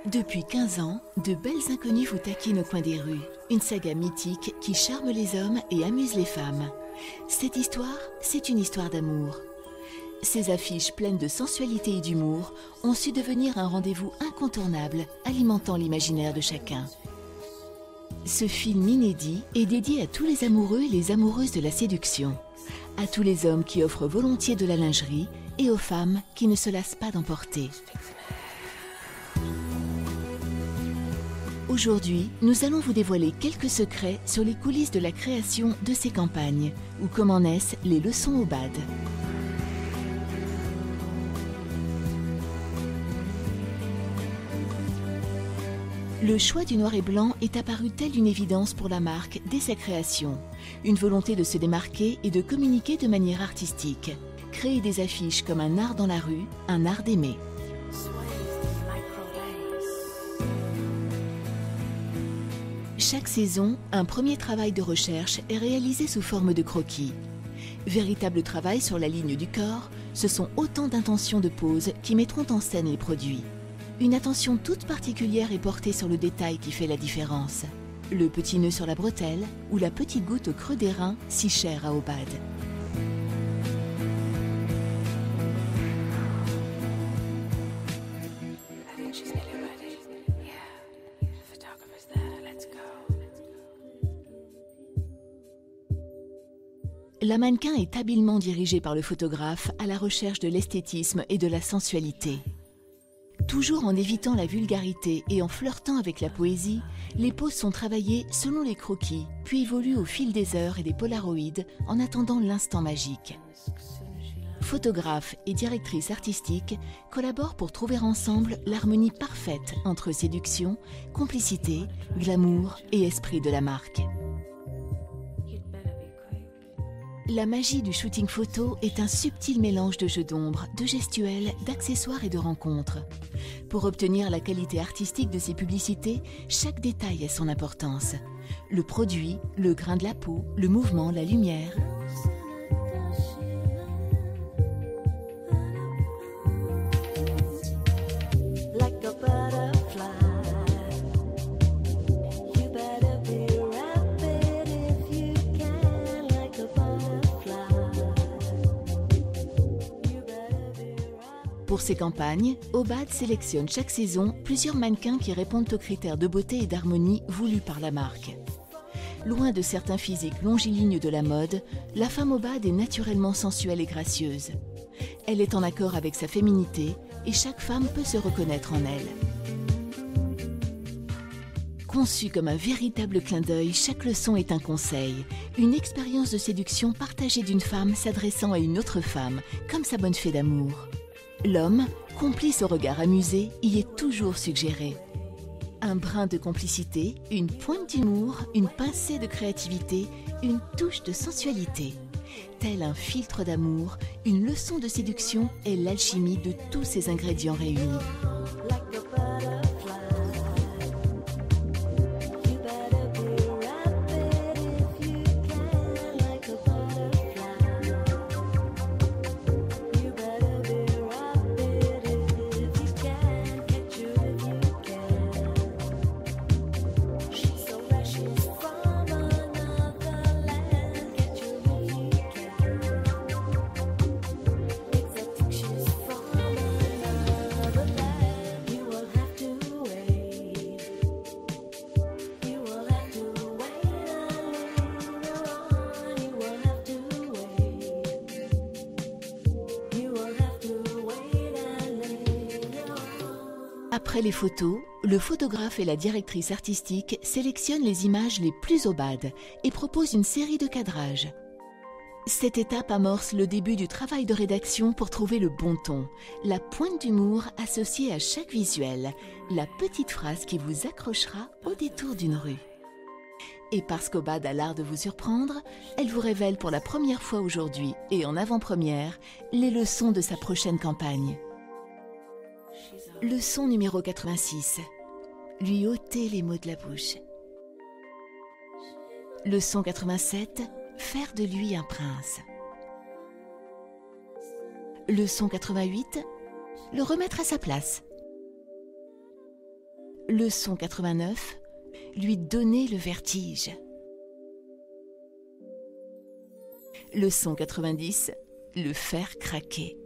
Depuis 15 ans, de belles inconnues vous taquinent au coin des rues. Une saga mythique qui charme les hommes et amuse les femmes. Cette histoire, c'est une histoire d'amour. Ces affiches pleines de sensualité et d'humour ont su devenir un rendez-vous incontournable, alimentant l'imaginaire de chacun. Ce film inédit est dédié à tous les amoureux et les amoureuses de la séduction, à tous les hommes qui offrent volontiers de la lingerie et aux femmes qui ne se lassent pas d'emporter. Aujourd'hui, nous allons vous dévoiler quelques secrets sur les coulisses de la création de ces campagnes, ou comment naissent les leçons au bad. Le choix du noir et blanc est apparu telle une évidence pour la marque dès sa création. Une volonté de se démarquer et de communiquer de manière artistique. Créer des affiches comme un art dans la rue, un art d'aimer. Chaque saison, un premier travail de recherche est réalisé sous forme de croquis. Véritable travail sur la ligne du corps, ce sont autant d'intentions de pose qui mettront en scène les produits. Une attention toute particulière est portée sur le détail qui fait la différence. Le petit nœud sur la bretelle ou la petite goutte au creux des reins, si chère à Obad. La mannequin est habilement dirigée par le photographe à la recherche de l'esthétisme et de la sensualité. Toujours en évitant la vulgarité et en flirtant avec la poésie, les poses sont travaillées selon les croquis, puis évoluent au fil des heures et des polaroïdes en attendant l'instant magique. Photographe et directrice artistique collaborent pour trouver ensemble l'harmonie parfaite entre séduction, complicité, glamour et esprit de la marque. La magie du shooting photo est un subtil mélange de jeux d'ombre, de gestuels, d'accessoires et de rencontres. Pour obtenir la qualité artistique de ces publicités, chaque détail a son importance. Le produit, le grain de la peau, le mouvement, la lumière. Pour ces campagnes, Obad sélectionne chaque saison plusieurs mannequins qui répondent aux critères de beauté et d'harmonie voulus par la marque. Loin de certains physiques longilignes de la mode, la femme Obad est naturellement sensuelle et gracieuse. Elle est en accord avec sa féminité et chaque femme peut se reconnaître en elle. Conçue comme un véritable clin d'œil, chaque leçon est un conseil, une expérience de séduction partagée d'une femme s'adressant à une autre femme, comme sa bonne fée d'amour. L'homme, complice au regard amusé, y est toujours suggéré. Un brin de complicité, une pointe d'humour, une pincée de créativité, une touche de sensualité. Tel un filtre d'amour, une leçon de séduction est l'alchimie de tous ces ingrédients réunis. Après les photos, le photographe et la directrice artistique sélectionnent les images les plus Obad et proposent une série de cadrages. Cette étape amorce le début du travail de rédaction pour trouver le bon ton, la pointe d'humour associée à chaque visuel, la petite phrase qui vous accrochera au détour d'une rue. Et parce qu'Obad a l'art de vous surprendre, elle vous révèle pour la première fois aujourd'hui et en avant-première les leçons de sa prochaine campagne. Leçon numéro 86. Lui ôter les mots de la bouche. Leçon 87. Faire de lui un prince. Leçon 88. Le remettre à sa place. Leçon 89. Lui donner le vertige. Leçon 90. Le faire craquer.